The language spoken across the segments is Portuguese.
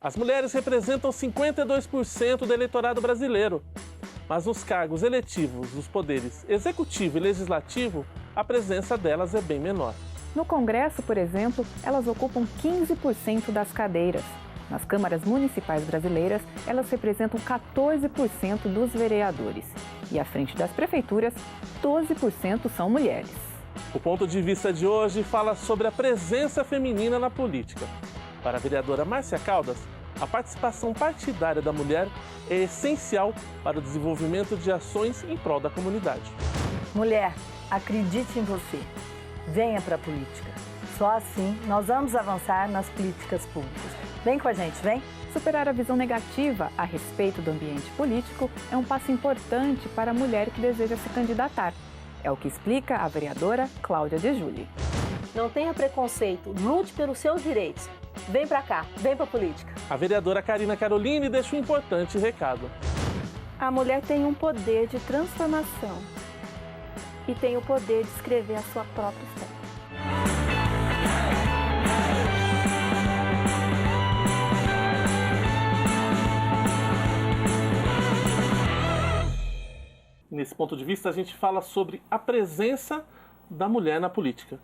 As mulheres representam 52% do eleitorado brasileiro, mas nos cargos eletivos dos poderes executivo e legislativo, a presença delas é bem menor. No Congresso, por exemplo, elas ocupam 15% das cadeiras. Nas câmaras municipais brasileiras, elas representam 14% dos vereadores. E à frente das prefeituras, 12% são mulheres. O ponto de vista de hoje fala sobre a presença feminina na política. Para a vereadora Márcia Caldas, a participação partidária da mulher é essencial para o desenvolvimento de ações em prol da comunidade. Mulher, acredite em você. Venha para a política. Só assim nós vamos avançar nas políticas públicas. Vem com a gente, vem! Superar a visão negativa a respeito do ambiente político é um passo importante para a mulher que deseja se candidatar. É o que explica a vereadora Cláudia de Júli. Não tenha preconceito, lute pelos seus direitos. Vem pra cá, vem pra política. A vereadora Karina Caroline deixa um importante recado. A mulher tem um poder de transformação e tem o poder de escrever a sua própria história. Nesse ponto de vista, a gente fala sobre a presença da mulher na política.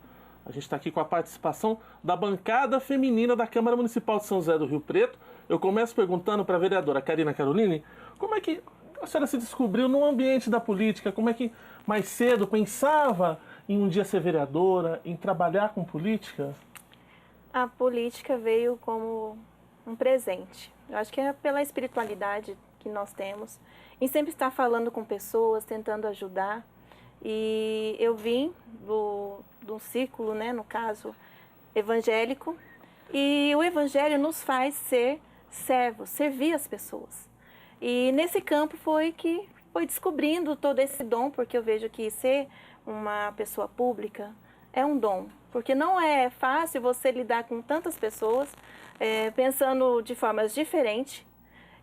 A gente está aqui com a participação da bancada feminina da Câmara Municipal de São José do Rio Preto. Eu começo perguntando para a vereadora Karina Caroline como é que a senhora se descobriu no ambiente da política, como é que mais cedo pensava em um dia ser vereadora, em trabalhar com política? A política veio como um presente. Eu acho que é pela espiritualidade que nós temos, em sempre estar falando com pessoas, tentando ajudar. E eu vim de um círculo, né, no caso, evangélico, e o evangelho nos faz ser servos, servir as pessoas. E nesse campo foi descobrindo todo esse dom, porque eu vejo que ser uma pessoa pública é um dom, porque não é fácil você lidar com tantas pessoas, pensando de formas diferentes,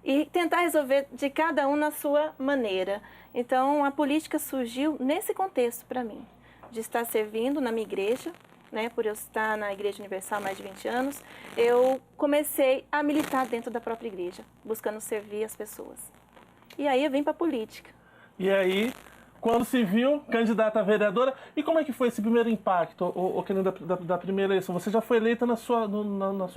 e tentar resolver de cada um na sua maneira. Então, a política surgiu nesse contexto para mim, de estar servindo na minha igreja, né, por eu estar na Igreja Universal há mais de 20 anos, eu comecei a militar dentro da própria igreja, buscando servir as pessoas. E aí eu vim para a política. E aí, quando se viu candidata a vereadora, e como é que foi esse primeiro impacto, da primeira eleição? Você já foi eleita na sua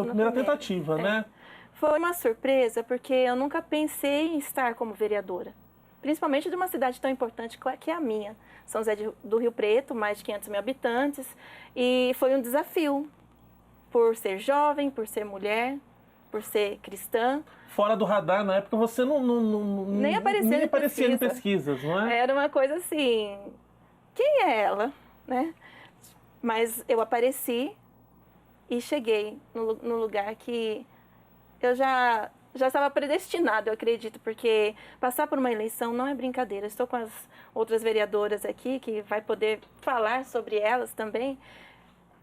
primeira tentativa, né? Foi uma surpresa, porque eu nunca pensei em estar como vereadora. Principalmente de uma cidade tão importante que é a minha. São José do Rio Preto, mais de 500 mil habitantes. E foi um desafio, por ser jovem, por ser mulher, por ser cristã. Fora do radar, na época, você nem aparecia em pesquisas, não é? Era uma coisa assim, quem é ela, né? Mas eu apareci e cheguei no lugar que eu já estava predestinado, eu acredito, porque passar por uma eleição não é brincadeira. Estou com as outras vereadoras aqui, que vai poder falar sobre elas também.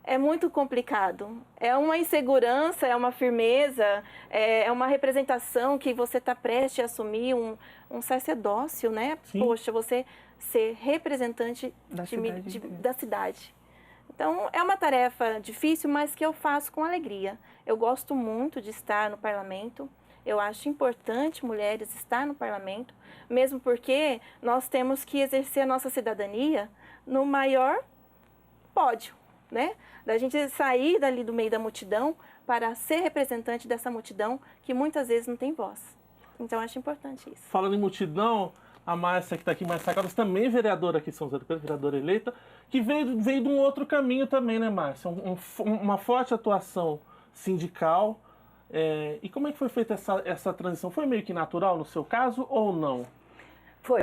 É muito complicado. É uma insegurança, é uma firmeza, é uma representação que você está prestes a assumir, um sacerdócio, né? Sim. Poxa, você ser representante da cidade. Então, é uma tarefa difícil, mas que eu faço com alegria. Eu gosto muito de estar no parlamento. Eu acho importante mulheres estar no parlamento, mesmo porque nós temos que exercer a nossa cidadania no maior pódio, né? Da gente sair dali do meio da multidão para ser representante dessa multidão que muitas vezes não tem voz. Então, eu acho importante isso. Falando em multidão, a Márcia, que está aqui mais sacada, também vereadora aqui em São José do Rio Preto, vereadora eleita, que veio de um outro caminho também, né, Márcia? Uma forte atuação sindical. E como é que foi feita essa transição? Foi meio que natural no seu caso ou não?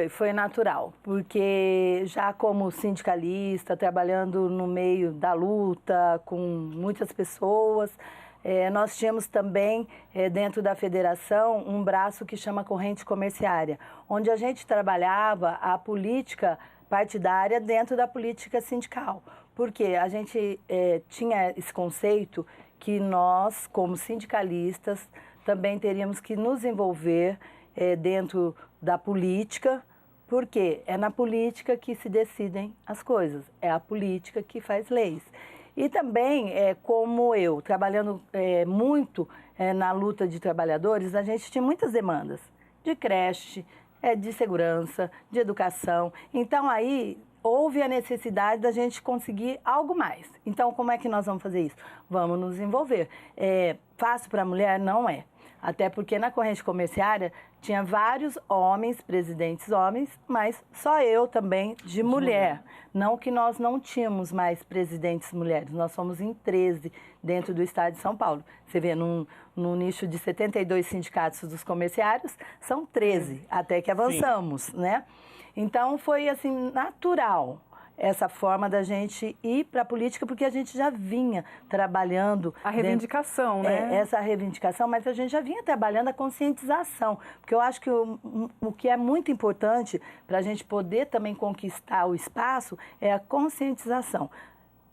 Foi natural, porque já como sindicalista, trabalhando no meio da luta com muitas pessoas, nós tínhamos também, dentro da federação, um braço que chama corrente comerciária, onde a gente trabalhava a política partidária dentro da política sindical. Porque a gente tinha esse conceito que nós, como sindicalistas, também teríamos que nos envolver dentro da política, porque é na política que se decidem as coisas, é a política que faz leis. E também, como eu, trabalhando muito na luta de trabalhadores, a gente tinha muitas demandas de creche, de segurança, de educação. Então, aí houve a necessidade da gente conseguir algo mais. Então, como é que nós vamos fazer isso? Vamos nos envolver. Fácil para a mulher? Não é. Até porque na corrente comerciária tinha vários homens, presidentes homens, mas só eu também de mulher. Não que nós não tínhamos mais presidentes mulheres, nós somos em 13 dentro do estado de São Paulo. Você vê, num nicho de 72 sindicatos dos comerciários, são 13, até que avançamos, né? Então foi assim, natural essa forma da gente ir para a política, porque a gente já vinha trabalhando... A reivindicação, né? Essa reivindicação, mas a gente já vinha trabalhando a conscientização, porque eu acho que o que é muito importante para a gente poder também conquistar o espaço é a conscientização.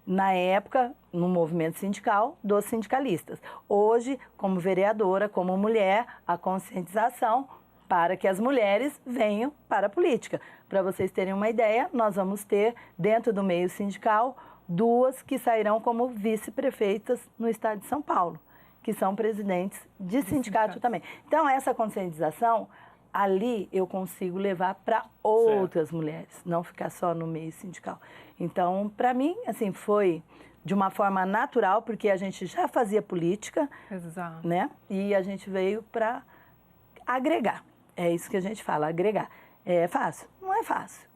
Na época, no movimento sindical, dos sindicalistas. Hoje, como vereadora, como mulher, a conscientização para que as mulheres venham para a política. Para vocês terem uma ideia, nós vamos ter, dentro do meio sindical, 2 que sairão como vice-prefeitas no estado de São Paulo, que são presidentes de sindicato também. Então, essa conscientização, ali eu consigo levar para outras mulheres, não ficar só no meio sindical. Então, para mim, assim, foi de uma forma natural, porque a gente já fazia política, Exato. né? E a gente veio para agregar. É isso que a gente fala, agregar. É fácil? Não é fácil.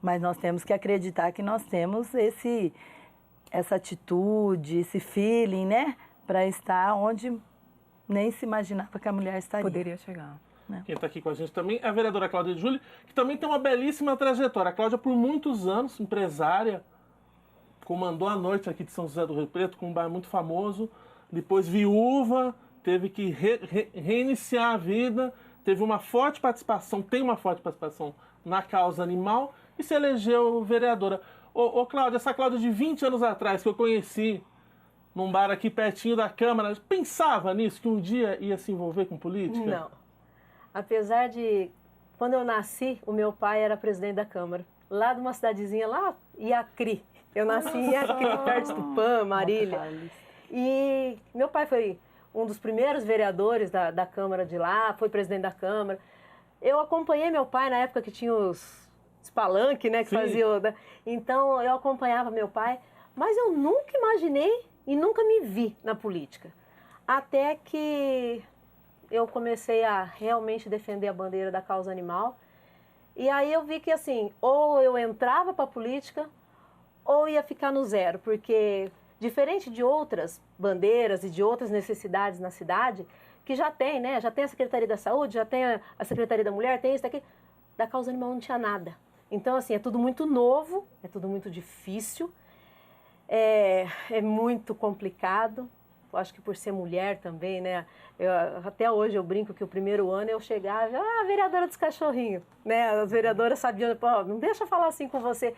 Mas nós temos que acreditar que nós temos essa atitude, esse feeling, né? Para estar onde nem se imaginava que a mulher estaria. Poderia chegar. Né? Quem está aqui com a gente também é a vereadora Cláudia de Júlio, que também tem uma belíssima trajetória. A Cláudia, por muitos anos, empresária, comandou a noite aqui de São José do Rio Preto, com um bar muito famoso. Depois, viúva, teve que reiniciar a vida. Teve uma forte participação, tem uma forte participação na causa animal e se elegeu vereadora. Ô Cláudia, essa Cláudia de 20 anos atrás que eu conheci num bar aqui pertinho da Câmara, pensava nisso, que um dia ia se envolver com política? Não. Apesar de, quando eu nasci, o meu pai era presidente da Câmara, lá de uma cidadezinha lá, Iacri. Eu nasci em Iacri, perto do Tupã, Marília. E meu pai foi um dos primeiros vereadores da Câmara de lá, foi presidente da Câmara. Eu acompanhei meu pai na época que tinha os palanques, né, que faziam... Então, eu acompanhava meu pai, mas eu nunca imaginei e nunca me vi na política. Até que eu comecei a realmente defender a bandeira da causa animal. E aí eu vi que, assim, ou eu entrava para a política, ou ia ficar no zero, porque... Diferente de outras bandeiras e de outras necessidades na cidade, que já tem, né? Já tem a Secretaria da Saúde, já tem a Secretaria da Mulher, tem isso daqui. Da causa animal não tinha nada. Então, assim, é tudo muito novo, é tudo muito difícil, é muito complicado. Eu acho que por ser mulher também, né? Até hoje eu brinco que o primeiro ano eu chegava, vereadora dos cachorrinhos, né? As vereadoras sabiam, pô, não deixa eu falar assim com você.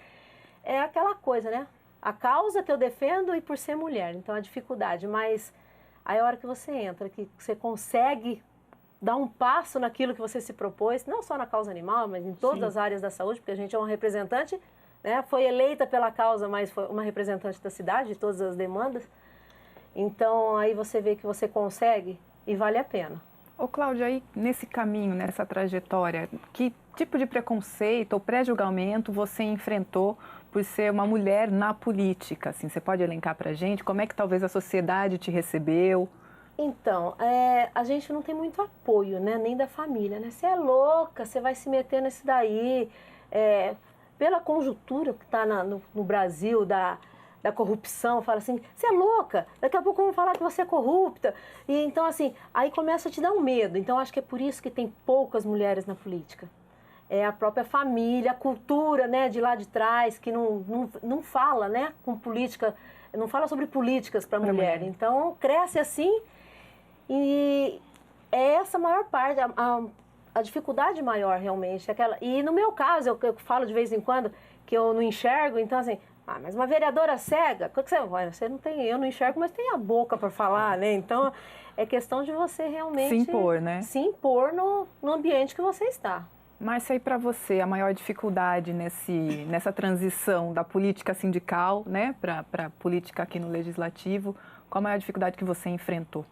É aquela coisa, né? A causa que eu defendo e por ser mulher, então a dificuldade, mas aí a hora que você entra, que você consegue dar um passo naquilo que você se propôs, não só na causa animal, mas em todas as áreas da saúde, porque a gente é uma representante, né, foi eleita pela causa, mas foi uma representante da cidade, de todas as demandas, então aí você vê que você consegue e vale a pena. Ô Cláudia, aí nesse caminho, nessa trajetória, que tipo de preconceito ou pré-julgamento você enfrentou por ser uma mulher na política? Assim, você pode elencar pra gente como é que talvez a sociedade te recebeu? Então, a gente não tem muito apoio, né, nem da família, né? Você é louca, você vai se meter nesse daí. Pela conjuntura que está no Brasil, da corrupção, fala assim, você é louca, daqui a pouco vão falar que você é corrupta. E então, assim, aí começa a te dar um medo. Então, acho que é por isso que tem poucas mulheres na política. É a própria família, a cultura, né, de lá de trás, que não fala, né, com política, não fala sobre políticas para mulher. Então, cresce assim e é essa a maior parte, a dificuldade maior realmente. E no meu caso, eu falo de vez em quando que eu não enxergo, então assim, mas uma vereadora cega, o que você não tem, eu não enxergo, mas tem a boca para falar, né? Então, é questão de você realmente... Se impor, né? Se impor no ambiente que você está. Mas aí para você, a maior dificuldade nessa transição da política sindical, né, para a política aqui no Legislativo, qual a maior dificuldade que você enfrentou?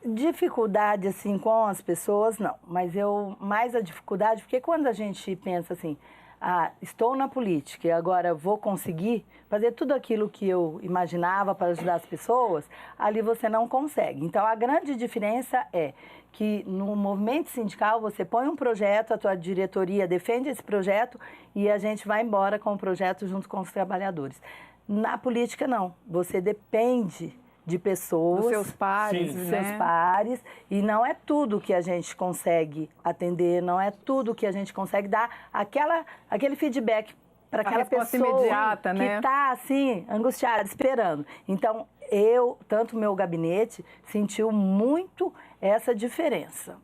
Dificuldade, assim, com as pessoas, não. Mas mais a dificuldade, porque quando a gente pensa assim, estou na política e agora vou conseguir fazer tudo aquilo que eu imaginava para ajudar as pessoas, ali você não consegue. Então, a grande diferença é que no movimento sindical você põe um projeto, a tua diretoria defende esse projeto e a gente vai embora com o projeto junto com os trabalhadores. Na política, não. Você depende de pessoas, dos seus pares, dos né? seus pares, e não é tudo que a gente consegue atender, não é tudo que a gente consegue dar aquele feedback para aquela resposta pessoa imediata, que né? está assim, angustiada, esperando. Então, tanto o meu gabinete, sentiu muito essa diferença.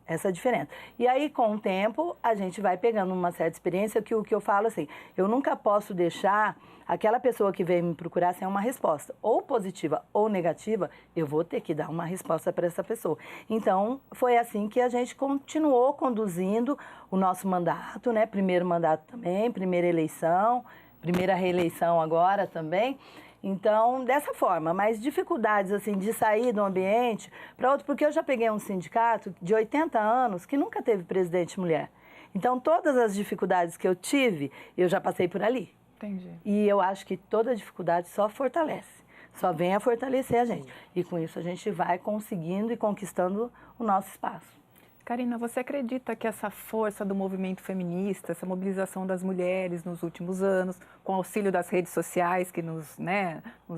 E aí, com o tempo, a gente vai pegando uma certa experiência, que o que eu falo assim, eu nunca posso deixar aquela pessoa que veio me procurar sem uma resposta, ou positiva ou negativa, eu vou ter que dar uma resposta para essa pessoa. Então, foi assim que a gente continuou conduzindo o nosso mandato, né? Primeiro mandato também, primeira eleição, primeira reeleição agora também. Então, dessa forma, mas dificuldades assim de sair do ambiente para outro, porque eu já peguei um sindicato de 80 anos que nunca teve presidente mulher. Então, todas as dificuldades que eu tive, eu já passei por ali. Entendi. E eu acho que toda dificuldade só fortalece, só vem a fortalecer a gente. E com isso a gente vai conseguindo e conquistando o nosso espaço. Karina, você acredita que essa força do movimento feminista, essa mobilização das mulheres nos últimos anos, com o auxílio das redes sociais, que nos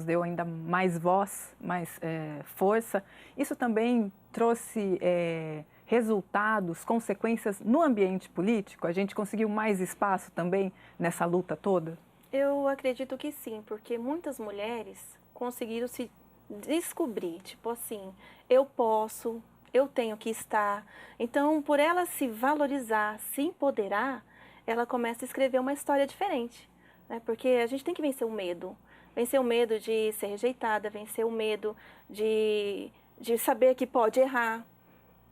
deu ainda mais voz, mais força, isso também trouxe resultados, consequências no ambiente político? A gente conseguiu mais espaço também nessa luta toda? Eu acredito que sim, porque muitas mulheres conseguiram se descobrir, tipo assim, eu posso, eu tenho que estar. Então, por ela se valorizar, se empoderar, ela começa a escrever uma história diferente, né? Porque a gente tem que vencer o medo de ser rejeitada, vencer o medo de saber que pode errar,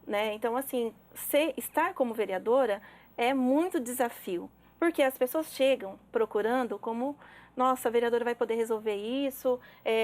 né? Então, assim, estar como vereadora é muito desafio. Porque as pessoas chegam procurando como, nossa, a vereadora vai poder resolver isso,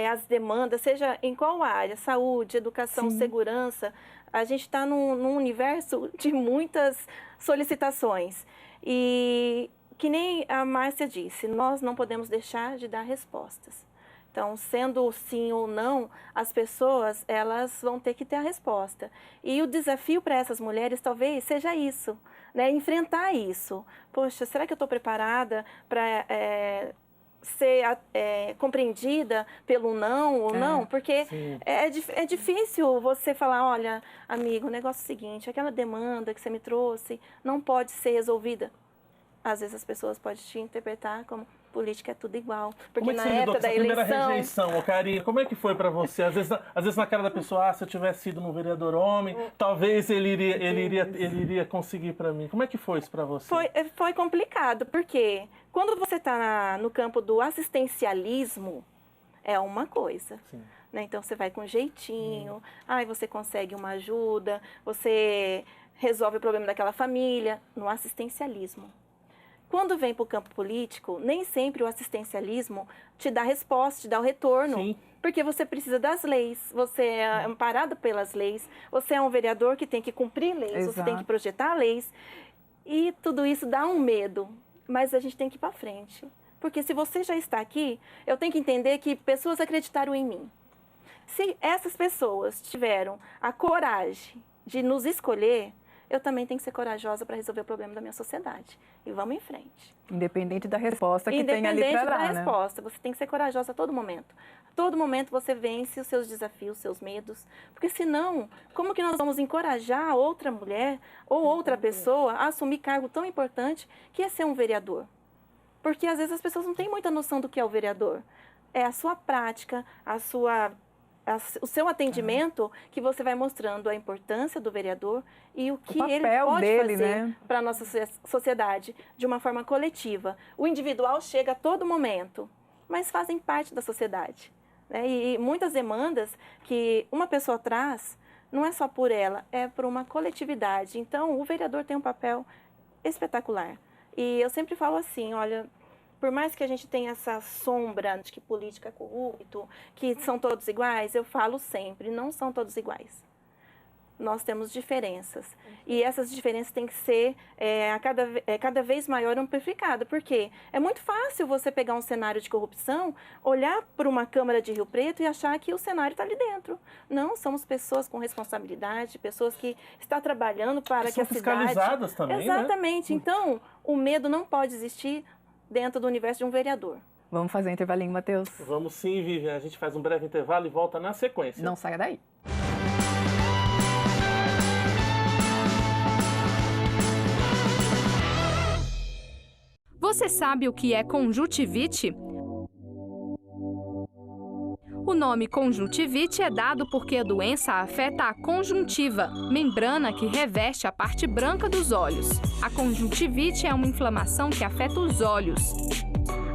as demandas, seja em qual área, saúde, educação, Sim. Segurança. A gente está num universo de muitas solicitações. E que nem a Márcia disse, nós não podemos deixar de dar respostas. Então, sendo sim ou não, as pessoas, elas vão ter que ter a resposta. E o desafio para essas mulheres talvez seja isso, né? Enfrentar isso. Poxa, será que eu estou preparada para ser compreendida pelo não ou não? Porque é difícil você falar, olha, amigo, o negócio é o seguinte, aquela demanda que você me trouxe não pode ser resolvida. Às vezes as pessoas podem te interpretar como política é tudo igual. Porque na época da eleição... primeira rejeição, Karina, como é que foi para você? Às vezes na cara da pessoa, se eu tivesse sido um vereador homem, talvez ele iria conseguir para mim. Como é que foi isso para você? Foi complicado, porque quando você está no campo do assistencialismo, é uma coisa. Sim. Né? Então você vai com jeitinho, aí você consegue uma ajuda, você resolve o problema daquela família, no assistencialismo. Quando vem para o campo político, nem sempre o assistencialismo te dá resposta, te dá o retorno. Sim. Porque você precisa das leis, você é amparado pelas leis, você é um vereador que tem que cumprir leis, Exato. Você tem que projetar leis. E tudo isso dá um medo, mas a gente tem que ir para frente. Porque se você já está aqui, eu tenho que entender que pessoas acreditaram em mim. Se essas pessoas tiveram a coragem de nos escolher, eu também tenho que ser corajosa para resolver o problema da minha sociedade. E vamos em frente. Independente da resposta que tem ali para dar, Independente da né? resposta, você tem que ser corajosa a todo momento. A todo momento você vence os seus desafios, os seus medos. Porque senão, como que nós vamos encorajar outra mulher ou outra pessoa a assumir cargo tão importante que é ser um vereador? Porque às vezes as pessoas não têm muita noção do que é o vereador. É a sua prática, o seu atendimento que você vai mostrando a importância do vereador e o que ele pode fazer, né, para a nossa sociedade de uma forma coletiva. O individual chega a todo momento, mas fazem parte da sociedade, né? E muitas demandas que uma pessoa traz, não é só por ela, é por uma coletividade. Então, o vereador tem um papel espetacular. E eu sempre falo assim, olha, por mais que a gente tenha essa sombra de que política é corrupto, que são todos iguais, eu falo sempre, não são todos iguais. nós temos diferenças. E essas diferenças têm que ser cada vez maior amplificada. Por quê? É muito fácil você pegar um cenário de corrupção, olhar para uma Câmara de Rio Preto e achar que o cenário está ali dentro. Não, somos pessoas com responsabilidade, pessoas que estão trabalhando para que a cidade... fiscalizadas também, Exatamente. Né? Então, o medo não pode existir dentro do universo de um vereador. Vamos fazer um intervalinho, Matheus? Vamos sim, Vivian. A gente faz um breve intervalo e volta na sequência. Não saia daí. Você sabe o que é conjuntivite? O nome conjuntivite é dado porque a doença afeta a conjuntiva, membrana que reveste a parte branca dos olhos. A conjuntivite é uma inflamação que afeta os olhos.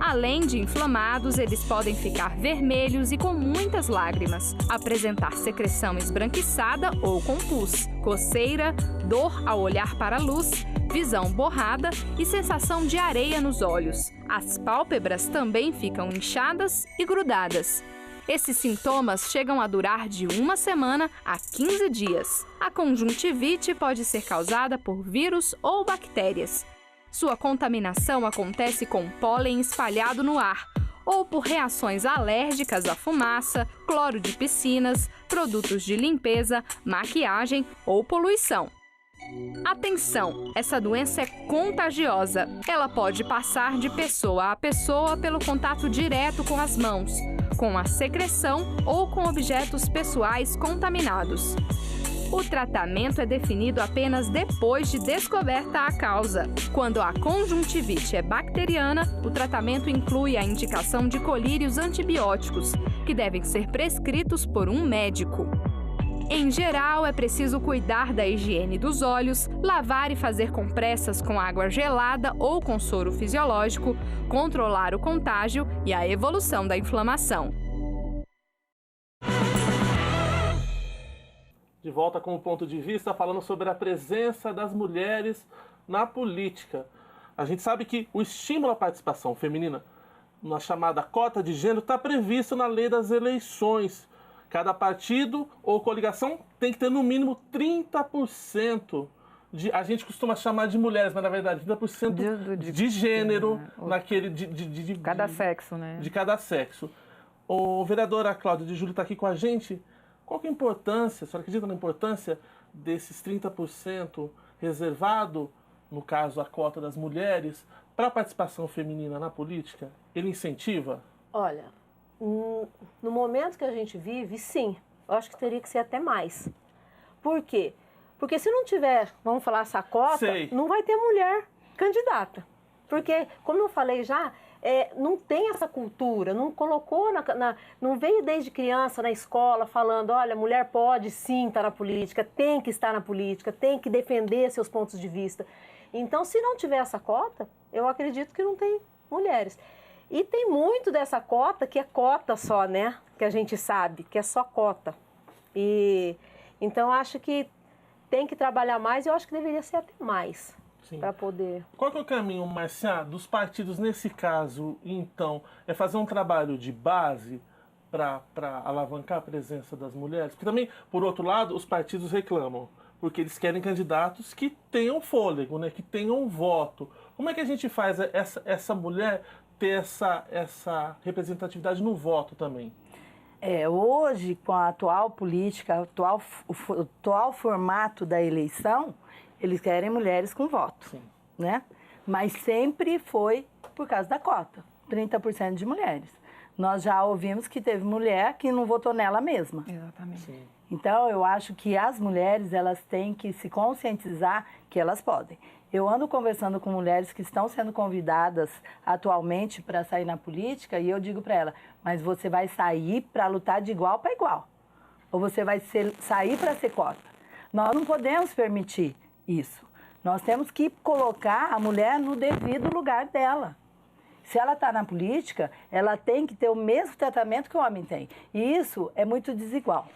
Além de inflamados, eles podem ficar vermelhos e com muitas lágrimas, apresentar secreção esbranquiçada ou com pus, coceira, dor ao olhar para a luz, visão borrada e sensação de areia nos olhos. As pálpebras também ficam inchadas e grudadas. Esses sintomas chegam a durar de 1 semana a 15 dias. A conjuntivite pode ser causada por vírus ou bactérias. Sua contaminação acontece com pólen espalhado no ar ou por reações alérgicas à fumaça, cloro de piscinas, produtos de limpeza, maquiagem ou poluição. Atenção! Essa doença é contagiosa. Ela pode passar de pessoa a pessoa pelo contato direto com as mãos, com a secreção ou com objetos pessoais contaminados. O tratamento é definido apenas depois de descoberta a causa. Quando a conjuntivite é bacteriana, o tratamento inclui a indicação de colírios antibióticos, que devem ser prescritos por um médico. Em geral, é preciso cuidar da higiene dos olhos, lavar e fazer compressas com água gelada ou com soro fisiológico, controlar o contágio e a evolução da inflamação. De volta com o ponto de vista, falando sobre a presença das mulheres na política. A gente sabe que o estímulo à participação feminina, na chamada cota de gênero, está previsto na lei das eleições. Cada partido ou coligação tem que ter no mínimo 30% de, a gente costuma chamar de mulheres, mas na verdade 30% de gênero naquele de cada sexo, né? De cada sexo. O vereadora Cláudia de Júlio está aqui com a gente. Qual que é a importância, a senhora acredita na importância desses 30% reservado, no caso a cota das mulheres, para a participação feminina na política? Ele incentiva? Olha, no momento que a gente vive, sim. Eu acho que teria que ser até mais. Por quê? Porque se não tiver, vamos falar, essa cota, não vai ter mulher candidata. Porque, como eu falei já, não tem essa cultura, não colocou, não veio desde criança na escola falando, olha, mulher pode sim estar na política, tem que estar na política, tem que defender seus pontos de vista. Então, se não tiver essa cota, eu acredito que não tem mulheres. E tem muito dessa cota que é cota só, né? Que a gente sabe, que é só cota. Então, acho que tem que trabalhar mais e eu acho que deveria ser até mais. Para poder... Qual que é o caminho, Márcia, dos partidos nesse caso, então? É fazer um trabalho de base para alavancar a presença das mulheres? Porque também, por outro lado, os partidos reclamam, porque eles querem candidatos que tenham fôlego, né? Que tenham voto. Como é que a gente faz essa mulher ter essa representatividade no voto também? Hoje, com a atual política, o atual formato da eleição, eles querem mulheres com voto, né? Mas sempre foi por causa da cota, 30% de mulheres. Nós já ouvimos que teve mulher que não votou nela mesma. Exatamente. Sim. Então, eu acho que as mulheres, elas têm que se conscientizar que elas podem. Eu ando conversando com mulheres que estão sendo convidadas atualmente para sair na política e eu digo para ela, mas você vai sair para lutar de igual para igual. Ou você vai sair para ser cota. Nós não podemos permitir isso. Nós temos que colocar a mulher no devido lugar dela. Se ela está na política, ela tem que ter o mesmo tratamento que o homem tem. E isso é muito desigual.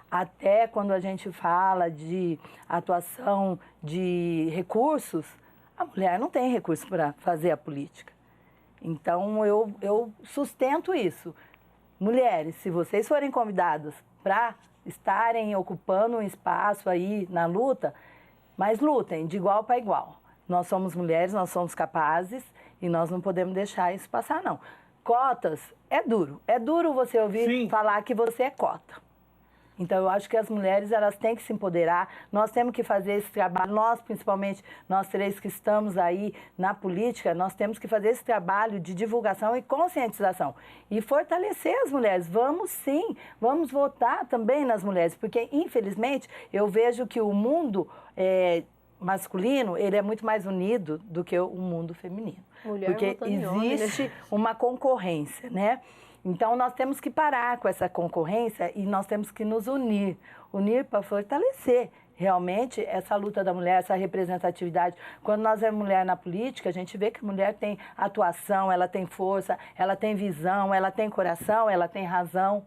Até quando a gente fala de atuação de recursos, a mulher não tem recurso para fazer a política. Então, eu sustento isso. Mulheres, se vocês forem convidadas para estarem ocupando um espaço aí na luta, mas lutem de igual para igual. Nós somos mulheres, nós somos capazes e nós não podemos deixar isso passar, não. Cotas é duro você ouvir falar que você é cota. Então, eu acho que as mulheres, elas têm que se empoderar, nós temos que fazer esse trabalho, nós, principalmente, nós três que estamos aí na política, nós temos que fazer esse trabalho de divulgação e conscientização e fortalecer as mulheres. Vamos sim, vamos votar também nas mulheres, porque, infelizmente, eu vejo que o mundo masculino, ele é muito mais unido do que o mundo feminino. Mulher porque existe uma concorrência, né? Então, nós temos que parar com essa concorrência e nós temos que nos unir para fortalecer realmente essa luta da mulher, essa representatividade. Quando nós é mulher na política, a gente vê que a mulher tem atuação, ela tem força, ela tem visão, ela tem coração, ela tem razão.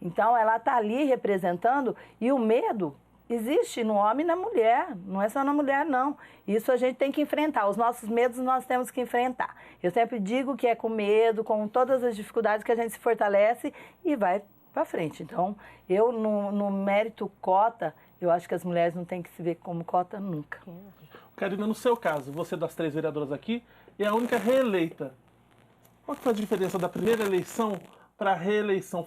Então, ela está ali representando e o medo existe no homem e na mulher, não é só na mulher, não. Isso a gente tem que enfrentar, os nossos medos nós temos que enfrentar. Eu sempre digo que é com medo, com todas as dificuldades que a gente se fortalece e vai para frente. Então, eu no mérito cota, eu acho que as mulheres não têm que se ver como cota nunca. Karina, no seu caso, você das 3 vereadoras aqui é a única reeleita. Qual que foi a diferença da primeira eleição para a reeleição?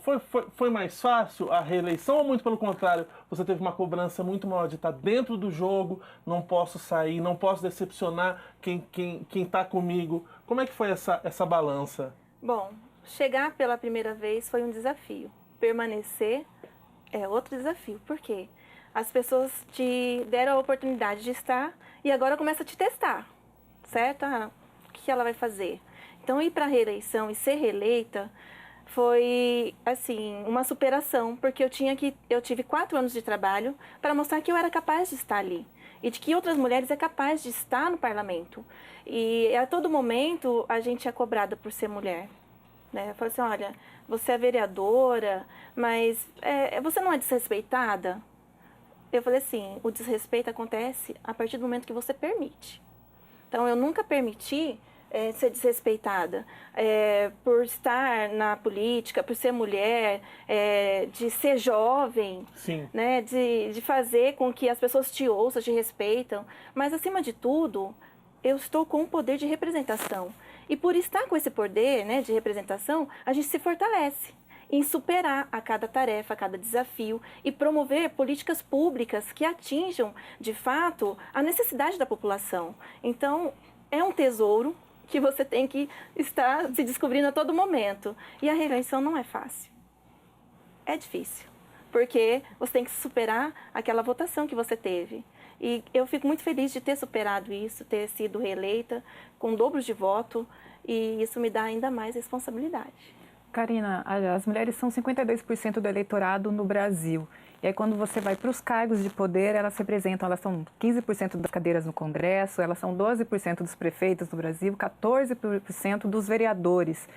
Foi mais fácil a reeleição ou muito pelo contrário? Você teve uma cobrança muito maior de estar dentro do jogo, não posso sair, não posso decepcionar quem está comigo. Como é que foi essa balança? Bom, chegar pela primeira vez foi um desafio. Permanecer é outro desafio. Por quê? As pessoas te deram a oportunidade de estar e agora começa a te testar, certo? O que ela vai fazer? Então, ir para a reeleição e ser reeleita foi, assim, uma superação, porque eu tive 4 anos de trabalho para mostrar que eu era capaz de estar ali e de que outras mulheres é capaz de estar no parlamento. E a todo momento a gente é cobrada por ser mulher, né? Eu falo assim, olha, você é vereadora, mas você não é desrespeitada? Eu falei assim, o desrespeito acontece a partir do momento que você permite. Então, eu nunca permiti ser desrespeitada por estar na política, por ser mulher, de ser jovem, né? De fazer com que as pessoas te ouçam, te respeitam. Mas, acima de tudo, eu estou com o poder de representação. E por estar com esse poder, né, de representação, a gente se fortalece em superar a cada tarefa, a cada desafio e promover políticas públicas que atinjam, de fato, a necessidade da população. Então, é um tesouro que você tem que estar se descobrindo a todo momento. E a reeleição não é fácil. É difícil, porque você tem que superar aquela votação que você teve. E eu fico muito feliz de ter superado isso, ter sido reeleita com dobros de voto, e isso me dá ainda mais responsabilidade. Karina, as mulheres são 52% do eleitorado no Brasil. E aí, quando você vai para os cargos de poder, elas representam, elas são 15% das cadeiras no Congresso, elas são 12% dos prefeitos do Brasil, 14% dos vereadores.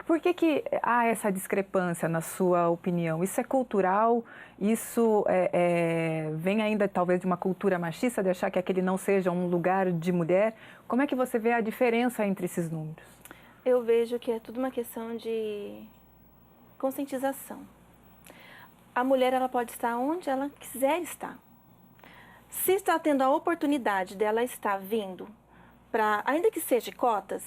Por que há essa discrepância, na sua opinião? Isso é cultural? Isso vem ainda, talvez, de uma cultura machista, de achar que aquele não seja um lugar de mulher? Como é que você vê a diferença entre esses números? Eu vejo que é tudo uma questão de conscientização. A mulher, ela pode estar onde ela quiser estar. Se está tendo a oportunidade dela estar vindo para, ainda que seja cotas,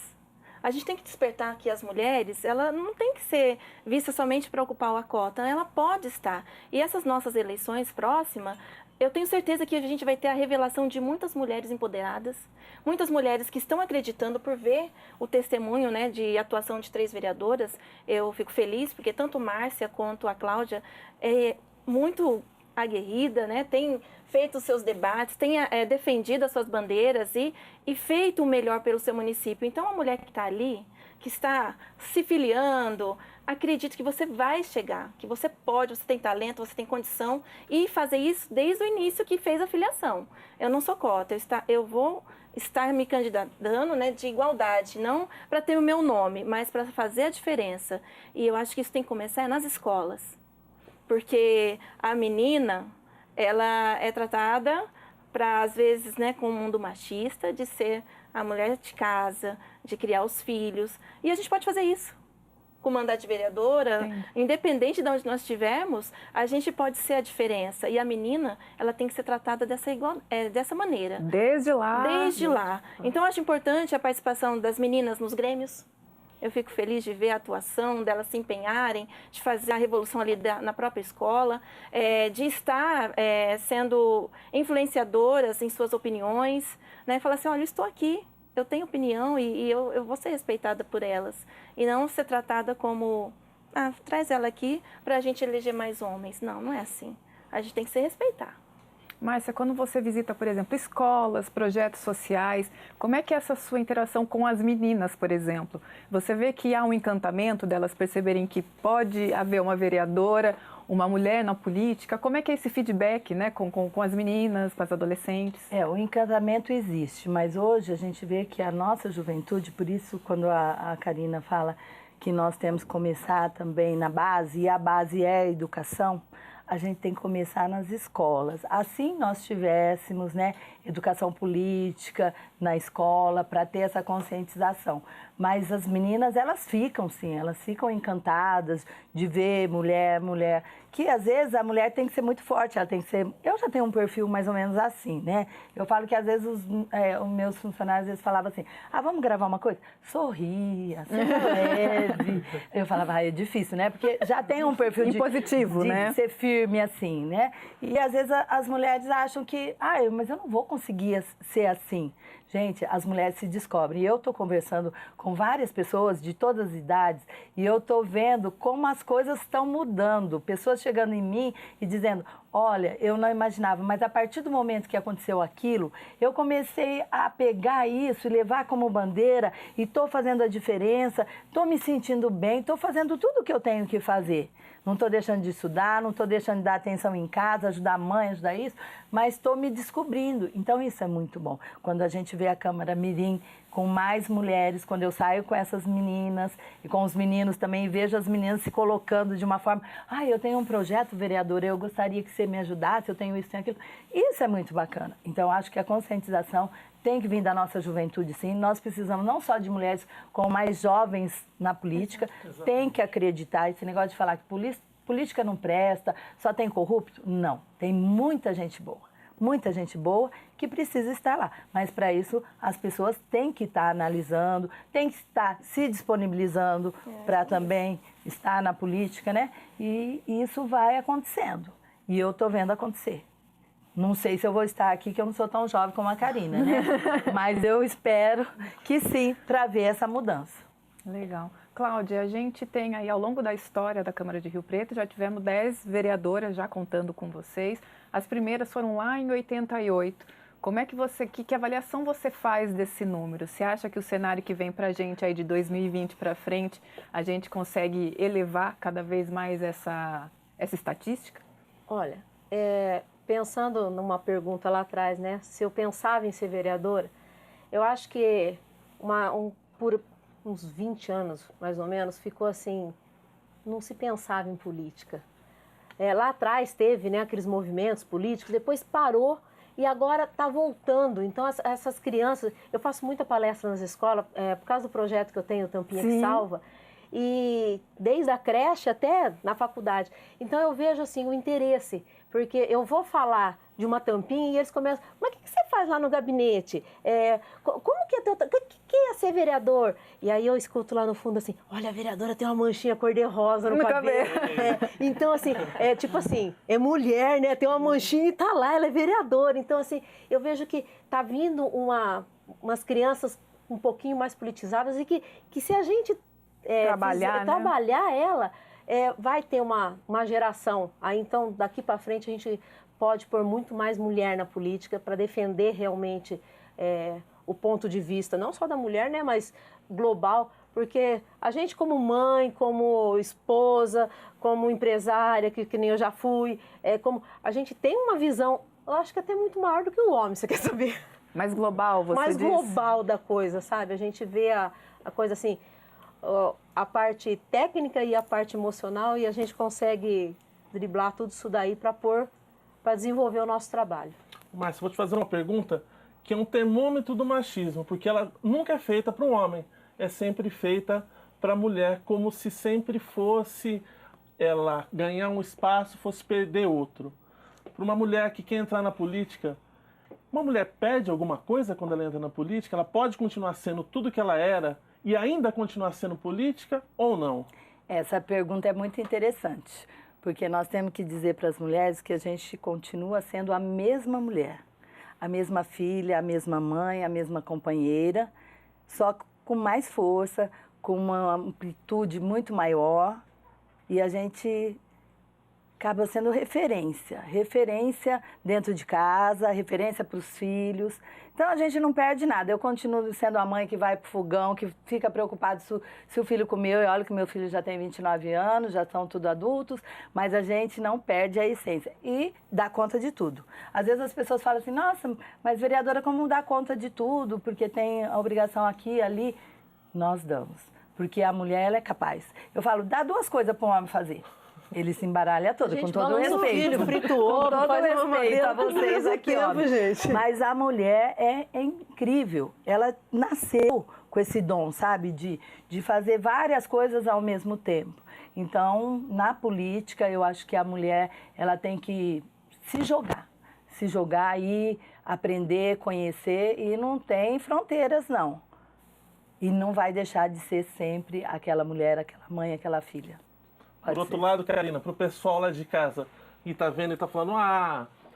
a gente tem que despertar que as mulheres, ela não tem que ser vista somente para ocupar a cota, ela pode estar. E essas nossas eleições próximas, eu tenho certeza que a gente vai ter a revelação de muitas mulheres empoderadas, muitas mulheres que estão acreditando por ver o testemunho, né, de atuação de 3 vereadoras. Eu fico feliz porque tanto Márcia quanto a Cláudia é muito aguerrida, né, tem feito os seus debates, tem defendido as suas bandeiras e feito o melhor pelo seu município. Então, a mulher que está ali, que está se filiando, acredito que você vai chegar, que você pode, você tem talento, você tem condição e fazer isso desde o início que fez a filiação. Eu não sou cota, eu vou estar me candidatando, né, de igualdade, não para ter o meu nome, mas para fazer a diferença. E eu acho que isso tem que começar nas escolas, porque a menina, ela é tratada para, às vezes, né, com um mundo machista, de ser a mulher de casa, de criar os filhos. E a gente pode fazer isso. com mandato de vereadora, Sim. independente de onde nós estivermos, a gente pode ser a diferença. E a menina, ela tem que ser tratada dessa maneira. Desde lá. Desde lá. Então, eu acho importante a participação das meninas nos grêmios. Eu fico feliz de ver a atuação delas se empenharem, de fazer a revolução ali na própria escola, de estar sendo influenciadoras em suas opiniões, né? Falar assim, olha, eu estou aqui, eu tenho opinião e eu vou ser respeitada por elas. E não ser tratada como, traz ela aqui para a gente eleger mais homens. Não, não é assim. A gente tem que se respeitar. Márcia, quando você visita, por exemplo, escolas, projetos sociais, como é que é essa sua interação com as meninas, por exemplo? Você vê que há um encantamento delas perceberem que pode haver uma vereadora, uma mulher na política? Como é que é esse feedback, né, com as meninas, com as adolescentes? O encantamento existe, mas hoje a gente vê que a nossa juventude, por isso quando a Karina fala que nós temos que começar também na base, e a base é a educação, a gente tem que começar nas escolas. Assim nós tivéssemos, né, educação política na escola para ter essa conscientização. Mas as meninas, elas ficam encantadas de ver mulher, que às vezes a mulher tem que ser muito forte, ela tem que ser... Eu já tenho um perfil mais ou menos assim, né? Eu falo que às vezes os meus funcionários às vezes falavam assim, vamos gravar uma coisa? Sorria, seja leve. Eu falava, é difícil, né? Porque já tem um perfil positivo, né? De ser firme assim, né? E às vezes as mulheres acham que, mas eu não vou conseguir ser assim. Gente, as mulheres se descobrem. E eu estou conversando com várias pessoas de todas as idades e eu estou vendo como as coisas estão mudando. Pessoas chegando em mim e dizendo, olha, eu não imaginava, mas a partir do momento que aconteceu aquilo, eu comecei a pegar isso e levar como bandeira e estou fazendo a diferença, estou me sentindo bem, estou fazendo tudo o que eu tenho que fazer. Não estou deixando de estudar, não estou deixando de dar atenção em casa, ajudar a mãe, ajudar isso, mas estou me descobrindo. Então, isso é muito bom. Quando a gente vê a Câmara Mirim com mais mulheres, quando eu saio com essas meninas e com os meninos também, vejo as meninas se colocando de uma forma, eu tenho um projeto, vereadora, eu gostaria que você me ajudasse, eu tenho isso, tenho aquilo. Isso é muito bacana. Então, acho que a conscientização tem que vir da nossa juventude, sim. Nós precisamos não só de mulheres, como mais jovens na política. Tem que acreditar. Esse negócio de falar que política não presta, só tem corrupto. Não. Tem muita gente boa que precisa estar lá. Mas, para isso, as pessoas têm que estar analisando, têm que estar se disponibilizando para também estar na política, né? E isso vai acontecendo. E eu estou vendo acontecer. Não sei se eu vou estar aqui, que eu não sou tão jovem como a Karina, né? Mas eu espero que sim, para ver essa mudança. Legal. Cláudia, a gente tem aí, ao longo da história da Câmara de Rio Preto, já tivemos 10 vereadoras já contando com vocês. As primeiras foram lá em 88. Como é que que avaliação você faz desse número? Você acha que o cenário que vem para a gente aí de 2020 para frente, a gente consegue elevar cada vez mais essa estatística? Olha, pensando numa pergunta lá atrás, né? Se eu pensava em ser vereadora, eu acho que por uns 20 anos, mais ou menos, ficou assim, não se pensava em política. Lá atrás teve, né, aqueles movimentos políticos, depois parou e agora está voltando. Então, essas crianças... Eu faço muita palestra nas escolas, por causa do projeto que eu tenho, Tampinha que Salva, e desde a creche até na faculdade. Então, eu vejo assim o interesse, porque eu vou falar de uma tampinha e eles começam, mas o que você faz lá no gabinete? Como que é que é ser vereador? E aí eu escuto lá no fundo assim, olha, a vereadora tem uma manchinha cor-de-rosa no cabelo. Então, assim, tipo assim, é mulher, né? Tem uma manchinha e tá lá, ela é vereadora. Então, assim, eu vejo que tá vindo umas crianças um pouquinho mais politizadas e que se a gente trabalhar ela, vai ter uma geração. Aí, então, daqui para frente, a gente pode pôr muito mais mulher na política para defender realmente o ponto de vista, não só da mulher, né, mas global, porque a gente como mãe, como esposa, como empresária, que nem eu já fui, a gente tem uma visão, eu acho que até muito maior do que o homem, você quer saber? Mais global, você mais diz? Global da coisa, sabe? A gente vê a coisa assim, a parte técnica e a parte emocional, e a gente consegue driblar tudo isso daí para desenvolver o nosso trabalho. Márcia, vou te fazer uma pergunta que é um termômetro do machismo, porque ela nunca é feita para um homem, é sempre feita para a mulher, como se sempre fosse ela ganhar um espaço, fosse perder outro. Para uma mulher que quer entrar na política, uma mulher perde alguma coisa quando ela entra na política? Ela pode continuar sendo tudo que ela era e ainda continuar sendo política ou não? Essa pergunta é muito interessante, porque nós temos que dizer para as mulheres que a gente continua sendo a mesma mulher, a mesma filha, a mesma mãe, a mesma companheira, só com mais força, com uma amplitude muito maior, e a gente acaba sendo referência dentro de casa, referência para os filhos. Então, a gente não perde nada. Eu continuo sendo a mãe que vai para o fogão, que fica preocupada se o filho comeu. E olha que meu filho já tem 29 anos, já são tudo adultos, mas a gente não perde a essência. E dá conta de tudo. Às vezes as pessoas falam assim, nossa, mas vereadora, como dá conta de tudo? Porque tem a obrigação aqui, ali. Nós damos. Porque a mulher, ela é capaz. Eu falo, dá duas coisas para um homem fazer. Ele se embaralha todo, gente, com todo o respeito. Filho, frito ovo, com todo faz o respeito a vocês aqui, ó. gente. Mas a mulher é incrível. Ela nasceu com esse dom, sabe? De fazer várias coisas ao mesmo tempo. Então, na política, eu acho que a mulher, ela tem que se jogar e aprender, conhecer, e não tem fronteiras, não. E não vai deixar de ser sempre aquela mulher, aquela mãe, aquela filha. Por outro lado, Karina, para o pessoal lá de casa que está vendo e está falando,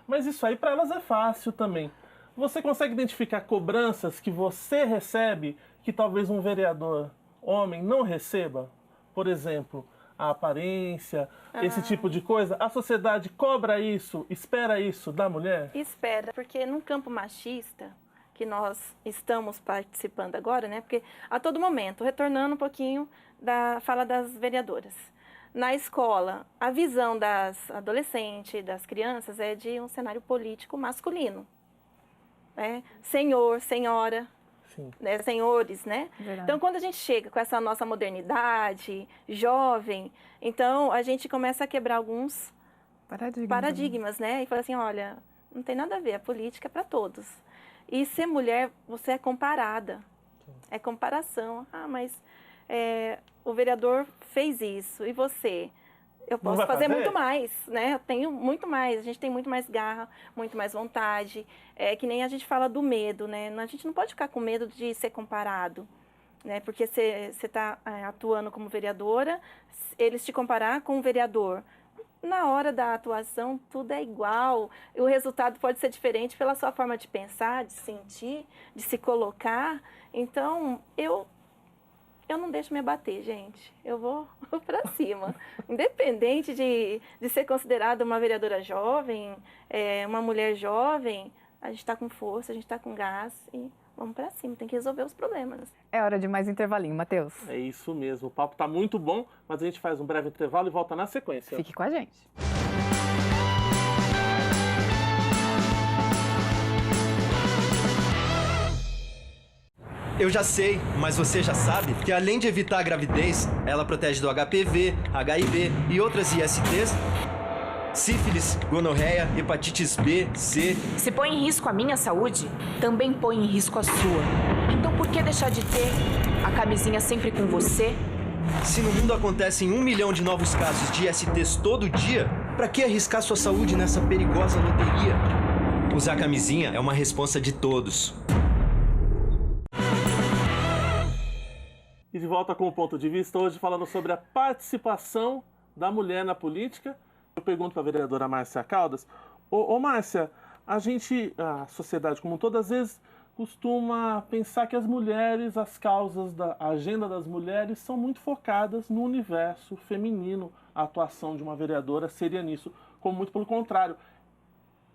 mas isso aí para elas é fácil também. Você consegue identificar cobranças que você recebe que talvez um vereador homem não receba? Por exemplo, a aparência, esse tipo de coisa. A sociedade cobra isso, espera isso da mulher? Espera, porque num campo machista que nós estamos participando agora, né? Porque a todo momento, retornando um pouquinho da fala das vereadoras. Na escola, a visão das adolescentes, das crianças, é de um cenário político masculino. Né? Senhor, senhora, né? Senhores, né? Verdade. Então, quando a gente chega com essa nossa modernidade, jovem, então a gente começa a quebrar alguns paradigmas, né? E fala assim, olha, não tem nada a ver, a política é para todos. E ser mulher, você é comparada. É comparação. Mas o vereador fez isso, e você? Eu posso fazer muito mais, né? Eu tenho muito mais, a gente tem muito mais garra, muito mais vontade. É que nem a gente fala do medo, né? A gente não pode ficar com medo de ser comparado, né? Porque você está atuando como vereadora, eles te comparar com um vereador. Na hora da atuação, tudo é igual. O resultado pode ser diferente pela sua forma de pensar, de sentir, de se colocar. Então, eu não deixo me abater, gente. Eu vou para cima. Independente de ser considerada uma vereadora jovem, uma mulher jovem, a gente está com força, a gente está com gás e vamos para cima. Tem que resolver os problemas. É hora de mais intervalinho, Matheus. É isso mesmo. O papo está muito bom, mas a gente faz um breve intervalo e volta na sequência. Fique com a gente. Eu já sei, mas você já sabe que além de evitar a gravidez, ela protege do HPV, HIV e outras ISTs, sífilis, gonorreia, hepatites B, C. Se põe em risco a minha saúde, também põe em risco a sua. Então por que deixar de ter a camisinha sempre com você? Se no mundo acontecem 1 milhão de novos casos de ISTs todo dia, pra que arriscar sua saúde nessa perigosa loteria? Usar camisinha é uma responsa de todos. E de volta com o Ponto de Vista, hoje falando sobre a participação da mulher na política. Eu pergunto para a vereadora Márcia Caldas, Márcia, a sociedade como todas as vezes costuma pensar que as mulheres, as causas a agenda das mulheres são muito focadas no universo feminino. A atuação de uma vereadora seria nisso, como muito pelo contrário.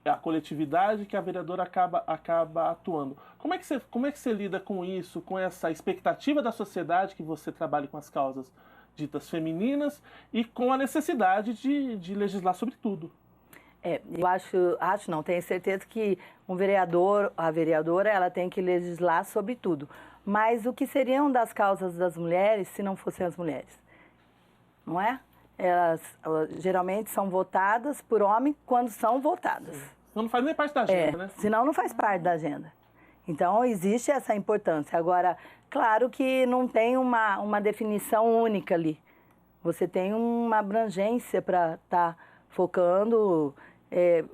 É a coletividade que a vereadora acaba atuando. Como é que você lida com isso, com essa expectativa da sociedade que você trabalhe com as causas ditas femininas e com a necessidade de legislar sobre tudo? Eu tenho certeza que um vereador, a vereadora, ela tem que legislar sobre tudo. Mas o que seriam das causas das mulheres se não fossem as mulheres? Não é? Elas geralmente são votadas por homem quando são votadas. Então não faz nem parte da agenda, né? Senão não faz parte da agenda. Então, existe essa importância. Agora, claro que não tem uma definição única ali. Você tem uma abrangência para estar focando,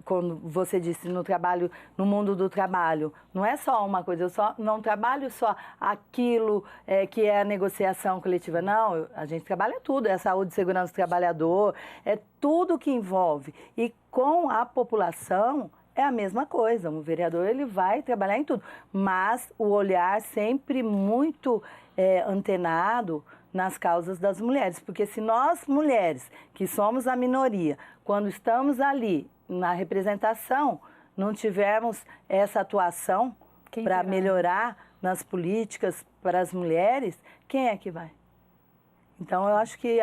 quando você disse no trabalho, no mundo do trabalho. Não é só uma coisa, eu não trabalho só aquilo que é a negociação coletiva. Não, a gente trabalha tudo, é saúde e segurança do trabalhador, é tudo que envolve. E com a população é a mesma coisa, um vereador ele vai trabalhar em tudo, mas o olhar sempre muito antenado nas causas das mulheres, porque se nós mulheres, que somos a minoria, quando estamos ali na representação, não tivermos essa atuação para melhorar nas políticas para as mulheres, quem é que vai? Então, eu acho que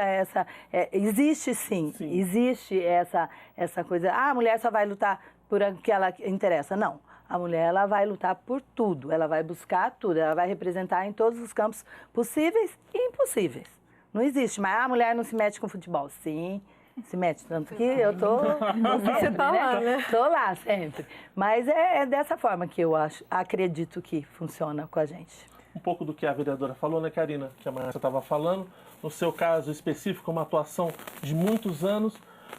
existe sim, existe essa coisa, a mulher só vai lutar por o que ela interessa. Não, a mulher ela vai lutar por tudo, ela vai buscar tudo, ela vai representar em todos os campos possíveis e impossíveis. Não existe, mas a mulher não se mete com futebol. Sim, se mete, tanto que eu tô sempre, Você tá lá, né? Tô lá sempre. Mas é dessa forma que eu acredito que funciona com a gente. Um pouco do que a vereadora falou, né, Karina? Que a Márcia estava falando. No seu caso específico, uma atuação de muitos anos,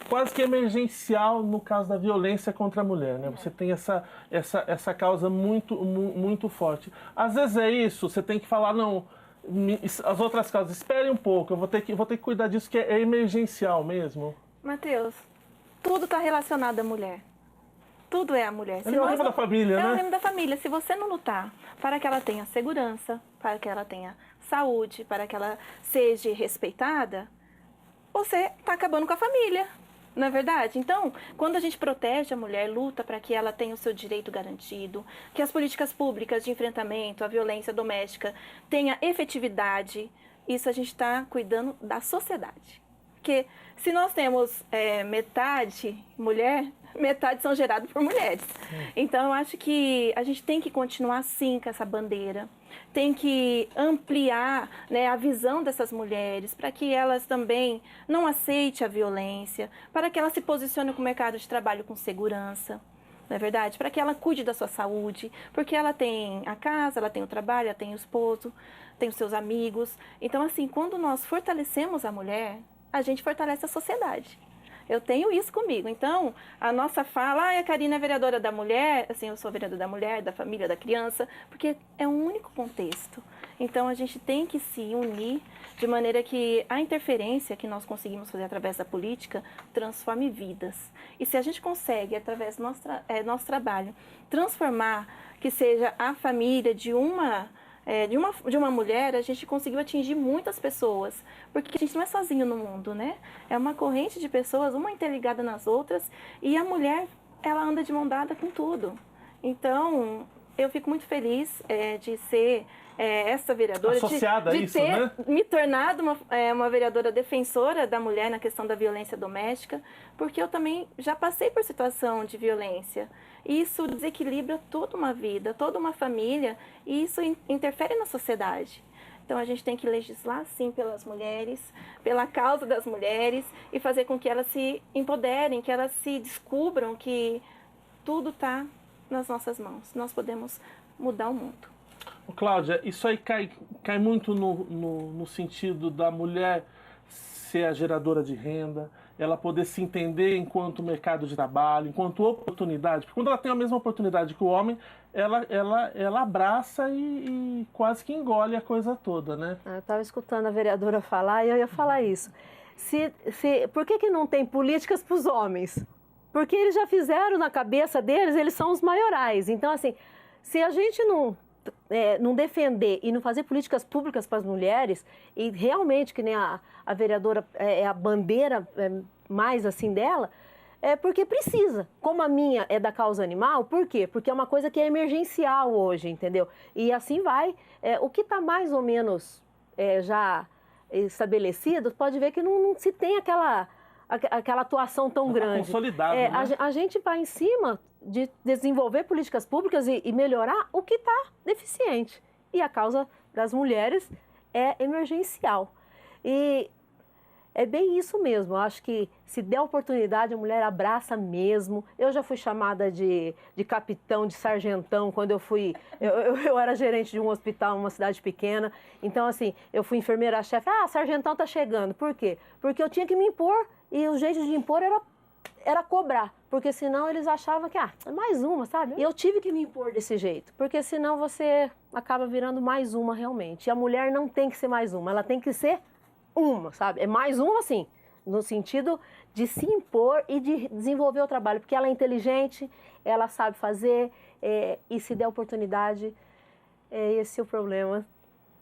quase que emergencial no caso da violência contra a mulher, né? Você tem essa causa muito forte. Às vezes é isso, você tem que falar, não, as outras causas, espere um pouco, eu vou ter que cuidar disso, que é emergencial mesmo. Matheus, tudo está relacionado à mulher. Tudo é a mulher. É o ramo da família, né? É o ramo da família. Se você não lutar para que ela tenha segurança, para que ela tenha saúde, para que ela seja respeitada, você está acabando com a família. Não é verdade? Então, quando a gente protege a mulher, luta para que ela tenha o seu direito garantido, que as políticas públicas de enfrentamento à violência doméstica tenham efetividade, isso a gente está cuidando da sociedade. Porque se nós temos metade mulher, metade são gerados por mulheres. Então, eu acho que a gente tem que continuar sim com essa bandeira, tem que ampliar, né, a visão dessas mulheres para que elas também não aceitem a violência, para que elas se posicionem com o mercado de trabalho com segurança, não é verdade? Para que ela cuide da sua saúde, porque ela tem a casa, ela tem o trabalho, ela tem o esposo, tem os seus amigos. Então, assim, quando nós fortalecemos a mulher, a gente fortalece a sociedade. Eu tenho isso comigo. Então, a nossa fala, a Karina é vereadora da mulher, assim, eu sou vereadora da mulher, da família, da criança, porque é um único contexto. Então, a gente tem que se unir de maneira que a interferência que nós conseguimos fazer através da política transforme vidas. E se a gente consegue, através do nosso trabalho, transformar que seja a família de uma mulher, a gente conseguiu atingir muitas pessoas, porque a gente não é sozinho no mundo, né? É uma corrente de pessoas, uma interligada nas outras, e a mulher, ela anda de mão dada com tudo. Então, eu fico muito feliz de ser essa vereadora, associada a isso, ter né? me tornado uma vereadora defensora da mulher na questão da violência doméstica, porque eu também já passei por situação de violência. Isso desequilibra toda uma vida, toda uma família, e isso interfere na sociedade. Então, a gente tem que legislar, sim, pelas mulheres, pela causa das mulheres, e fazer com que elas se empoderem, que elas se descubram que tudo está nas nossas mãos. Nós podemos mudar o mundo. Cláudia, isso aí cai muito no sentido da mulher ser a geradora de renda, ela poder se entender enquanto mercado de trabalho, enquanto oportunidade. Porque quando ela tem a mesma oportunidade que o homem, ela abraça e quase que engole a coisa toda, né? Eu estava escutando a vereadora falar e eu ia falar isso. Por que não tem políticas para os homens? Porque eles já fizeram na cabeça deles, eles são os maiorais. Então, assim, se a gente não defender e não fazer políticas públicas para as mulheres, e realmente, que nem a vereadora é a bandeira mais assim dela, é porque precisa. Como a minha é da causa animal, por quê? Porque é uma coisa que é emergencial hoje, entendeu? E assim vai. O que está mais ou menos já estabelecido, pode ver que não se tem aquela atuação tão grande. Consolidado, né? A gente vai em cima de desenvolver políticas públicas e melhorar o que está deficiente. E a causa das mulheres é emergencial. E É bem isso mesmo. Eu acho que se der oportunidade, a mulher abraça mesmo. Eu já fui chamada de capitão, de sargentão, quando eu fui... Eu era gerente de um hospital, uma cidade pequena. Então, assim, eu fui enfermeira-chefe. Ah, sargentão tá chegando. Por quê? Porque eu tinha que me impor. E o jeito de impor era cobrar. Porque senão eles achavam que, é mais uma, sabe? E eu tive que me impor desse jeito. Porque senão você acaba virando mais uma realmente. E a mulher não tem que ser mais uma. Ela tem que ser uma, sabe? É mais uma, assim, no sentido de se impor e de desenvolver o trabalho, porque ela é inteligente, ela sabe fazer, e se der oportunidade, esse é o problema.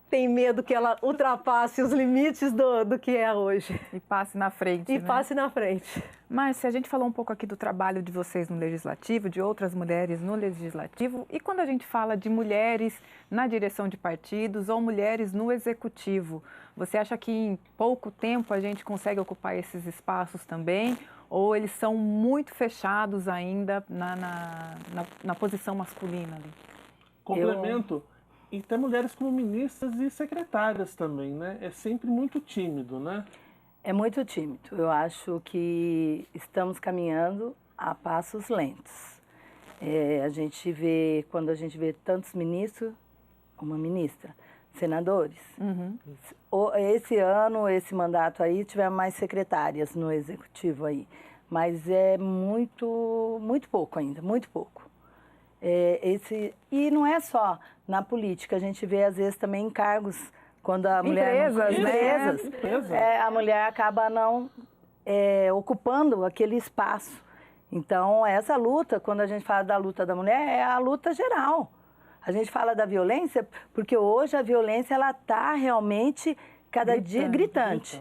Tem medo que ela ultrapasse os limites do que é hoje. E passe na frente, E passe na frente. Mas se a gente falou um pouco aqui do trabalho de vocês no Legislativo, de outras mulheres no Legislativo, e quando a gente fala de mulheres na direção de partidos ou mulheres no Executivo, você acha que em pouco tempo a gente consegue ocupar esses espaços também? Ou eles são muito fechados ainda na posição masculina ali? Complemento. E tem mulheres como ministras e secretárias também, né? É sempre muito tímido, né? É muito tímido. Eu acho que estamos caminhando a passos lentos. A gente vê, quando a gente vê tantos ministros, uma ministra, senadores. Esse ano, esse mandato aí, tivemos mais secretárias no Executivo aí. Mas é muito pouco ainda, muito pouco. E não é só na política, a gente vê às vezes também em cargos, quando a mulher... Empresas. A mulher acaba não ocupando aquele espaço. Então, essa luta, quando a gente fala da luta da mulher, é a luta geral. A gente fala da violência, porque hoje a violência ela está realmente cada dia gritante.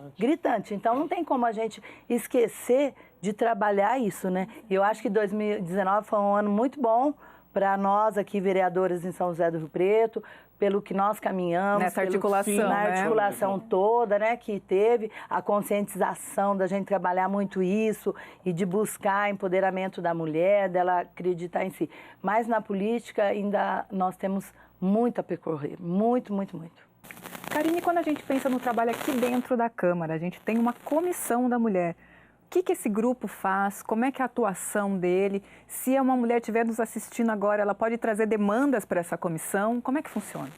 Então, não tem como a gente esquecer de trabalhar isso, né? E eu acho que 2019 foi um ano muito bom para nós aqui, vereadoras em São José do Rio Preto, pelo que nós caminhamos. Nessa articulação, na articulação toda, né, que teve, a conscientização da gente trabalhar muito isso e de buscar empoderamento da mulher, dela acreditar em si. Mas na política ainda nós temos muito a percorrer, muito. Karine, quando a gente pensa no trabalho aqui dentro da Câmara, a gente tem uma comissão da mulher. O que esse grupo faz? Como é que é a atuação dele? Se uma mulher estiver nos assistindo agora, ela pode trazer demandas para essa comissão? Como é que funciona?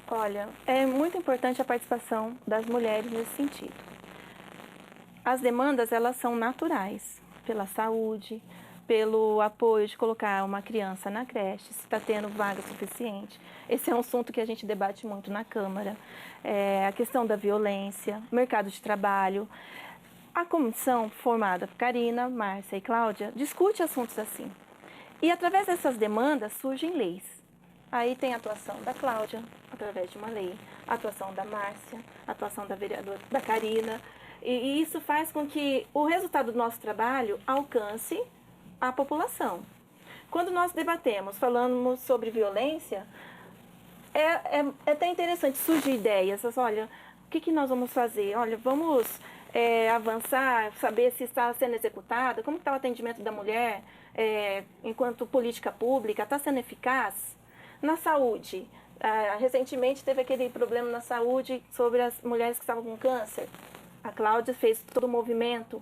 Olha, é muito importante a participação das mulheres nesse sentido. As demandas, elas são naturais, pela saúde, pelo apoio de colocar uma criança na creche, se está tendo vaga suficiente. Esse é um assunto que a gente debate muito na Câmara. A questão da violência, mercado de trabalho. A comissão, formada por Karina, Márcia e Cláudia, discute assuntos assim. E através dessas demandas surgem leis. Aí tem a atuação da Cláudia, através de uma lei, a atuação da Márcia, a atuação da vereadora, da Karina. E isso faz com que o resultado do nosso trabalho alcance a população. Quando nós debatemos, falamos sobre violência, é até interessante, surgem ideias. Olha, o que nós vamos fazer? Olha, vamos... avançar, saber se está sendo executada, como está o atendimento da mulher enquanto política pública, está sendo eficaz? Na saúde, recentemente teve aquele problema na saúde sobre as mulheres que estavam com câncer. A Cláudia fez todo o movimento,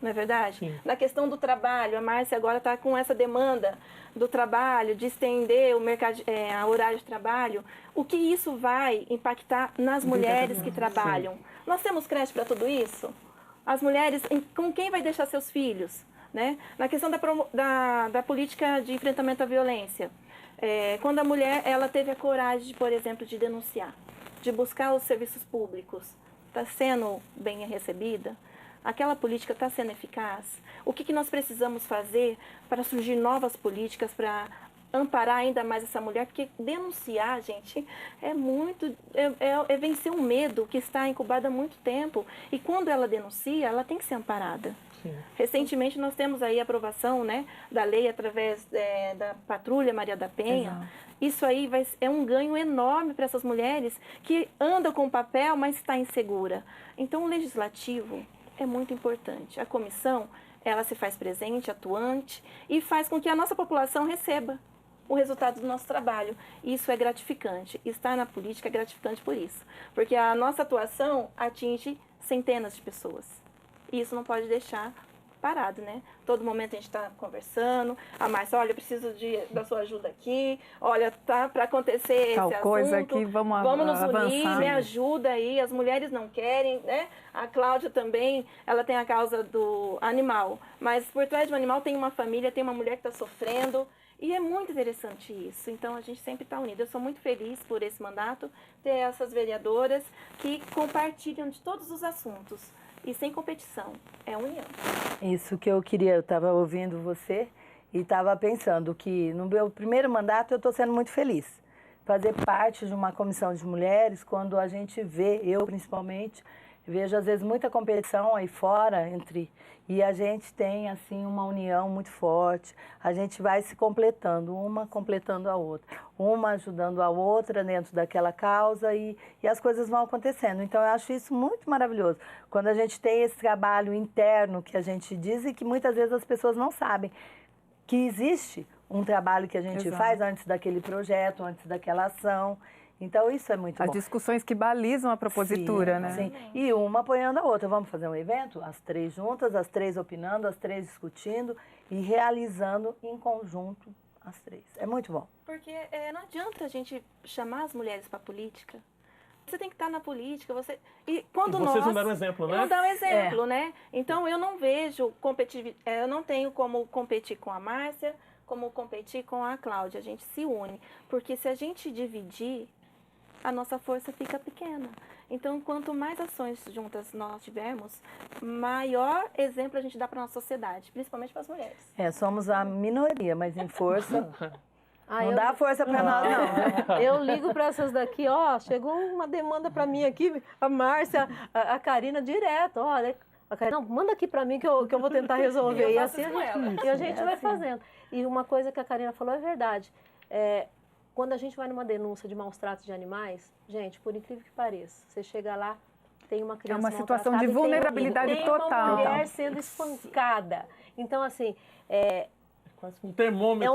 não é verdade? Sim. Na questão do trabalho, a Márcia agora está com essa demanda do trabalho, de estender o mercado, a horário de trabalho. O que isso vai impactar nas mulheres que trabalham? Sim. Nós temos creche para tudo isso? As mulheres, com quem vai deixar seus filhos? Né? Na questão da política de enfrentamento à violência, quando a mulher ela teve a coragem, por exemplo, de denunciar, de buscar os serviços públicos, está sendo bem recebida? Aquela política está sendo eficaz? O que nós precisamos fazer para surgir novas políticas para amparar ainda mais essa mulher? Porque denunciar, gente, é vencer um medo que está incubado há muito tempo. E quando ela denuncia, ela tem que ser amparada. Sim. Recentemente nós temos aí a aprovação, né, da lei através da Patrulha Maria da Penha. Exato. Isso aí é um ganho enorme para essas mulheres que andam com o papel, mas está insegura. Então o legislativo é muito importante. A comissão, ela se faz presente, atuante e faz com que a nossa população receba o resultado do nosso trabalho. Isso é gratificante. Estar na política é gratificante por isso. Porque a nossa atuação atinge centenas de pessoas. E isso não pode deixar parado, né? Todo momento a gente está conversando. A Márcia, olha, eu preciso da sua ajuda aqui. Olha, tá para acontecer tal esse coisa assunto. aqui, vamos nos avançar. unir, me ajuda aí. As mulheres não querem, né? A Cláudia também, ela tem a causa do animal. Mas por trás do animal tem uma família, tem uma mulher que está sofrendo. E é muito interessante isso. Então, a gente sempre está unido. Eu sou muito feliz por esse mandato, ter essas vereadoras que compartilham de todos os assuntos. E sem competição, é união. Isso que eu queria, eu estava ouvindo você e estava pensando que no meu primeiro mandato eu estou sendo muito feliz. Fazer parte de uma comissão de mulheres, quando a gente vê, eu principalmente, vejo às vezes muita competição aí fora e a gente tem assim uma união muito forte. A gente vai se completando, uma completando a outra, uma ajudando a outra dentro daquela causa e as coisas vão acontecendo. Então eu acho isso muito maravilhoso. Quando a gente tem esse trabalho interno que a gente diz e que muitas vezes as pessoas não sabem que existe um trabalho que a gente faz antes daquele projeto, antes daquela ação. Então, isso é muito bom. As discussões que balizam a propositura, né? Sim, e uma apoiando a outra. Vamos fazer um evento? As três juntas, as três opinando, as três discutindo e realizando em conjunto as três. É muito bom. Porque não adianta a gente chamar as mulheres para a política. Você tem que estar na política, E vocês não deram exemplo, né? Não dão exemplo, né? Então, eu não vejo eu não tenho como competir com a Márcia, como competir com a Cláudia. A gente se une. Porque se a gente dividir, a nossa força fica pequena. Então, quanto mais ações juntas nós tivermos, maior exemplo a gente dá para a nossa sociedade, principalmente para as mulheres. Somos a minoria, mas em força... não dá força para nós, não. Eu ligo para essas daqui, chegou uma demanda para mim aqui, a Márcia, a Karina, direto, olha... A Karina, não, manda aqui para mim que eu vou tentar resolver. E assim a gente vai fazendo. E uma coisa que a Karina falou é verdade. Quando a gente vai numa denúncia de maus tratos de animais, gente, por incrível que pareça, você chega lá, tem uma criança maltratada. É uma situação de vulnerabilidade total. Tem uma mulher sendo espancada. Então, assim... quase um termômetro.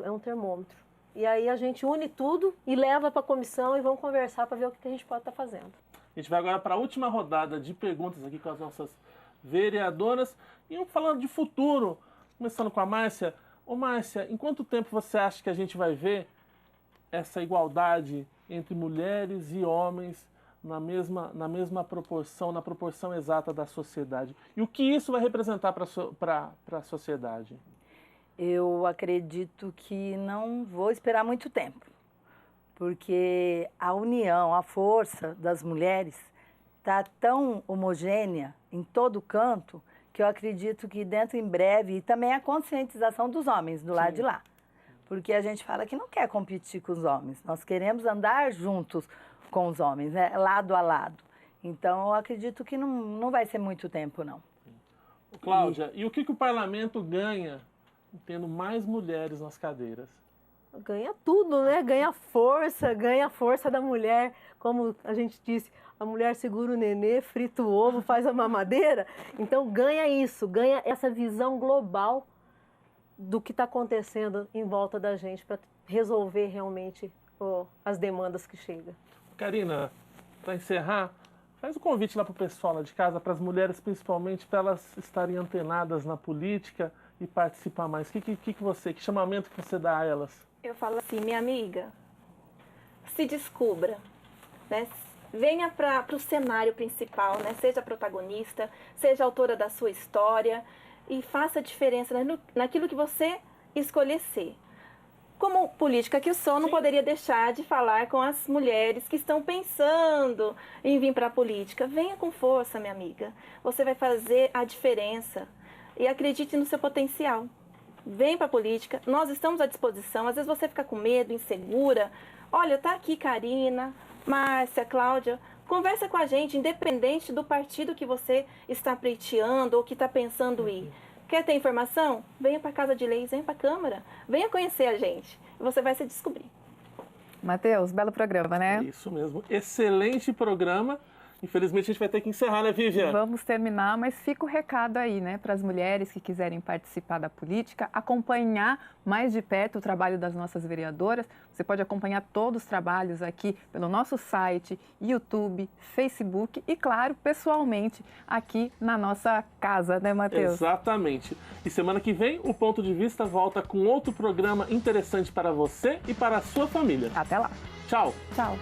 É um termômetro. E aí a gente une tudo e leva para a comissão e vamos conversar para ver o que a gente pode estar fazendo. A gente vai agora para a última rodada de perguntas aqui com as nossas vereadoras. E falando de futuro, começando com a Márcia. Ô Márcia, em quanto tempo você acha que a gente vai ver essa igualdade entre mulheres e homens na mesma proporção, na proporção exata da sociedade? E o que isso vai representar para a sociedade? Eu acredito que não vou esperar muito tempo, porque a união, a força das mulheres está tão homogênea em todo canto que eu acredito que dentro em breve, e também a conscientização dos homens do lado de lá. Porque a gente fala que não quer competir com os homens, nós queremos andar juntos com os homens, né? Lado a lado. Então, eu acredito que não vai ser muito tempo, não. Cláudia, e o que o parlamento ganha tendo mais mulheres nas cadeiras? Ganha tudo, né? Ganha a força da mulher. Como a gente disse, a mulher segura o nenê, frita o ovo, faz a mamadeira. Então, ganha isso, ganha essa visão global do que está acontecendo em volta da gente para resolver realmente as demandas que chegam. Karina, para encerrar, faz o convite lá para o pessoal lá de casa, para as mulheres principalmente, para elas estarem antenadas na política e participar mais. Que chamamento que você dá a elas? Eu falo assim, minha amiga, se descubra, né? Venha para o cenário principal, né? Seja protagonista, seja autora da sua história e faça a diferença naquilo que você escolher ser. Como política que eu sou, não poderia deixar de falar com as mulheres que estão pensando em vir para a política. Venha com força, minha amiga. Você vai fazer a diferença e acredite no seu potencial. Vem para a política, nós estamos à disposição. Às vezes você fica com medo, insegura. Olha, tá aqui Karina, Márcia, Cláudia. Conversa com a gente, independente do partido que você está pleiteando ou que está pensando ir. Quer ter informação? Venha para a Casa de Leis, venha para a Câmara. Venha conhecer a gente. Você vai se descobrir. Matheus, belo programa, né? Isso mesmo. Excelente programa. Infelizmente a gente vai ter que encerrar, né, Vivian? Vamos terminar, mas fica o recado aí, né, para as mulheres que quiserem participar da política, acompanhar mais de perto o trabalho das nossas vereadoras. Você pode acompanhar todos os trabalhos aqui pelo nosso site, YouTube, Facebook e, claro, pessoalmente aqui na nossa casa, né, Matheus? Exatamente. E semana que vem, o Ponto de Vista volta com outro programa interessante para você e para a sua família. Até lá. Tchau. Tchau.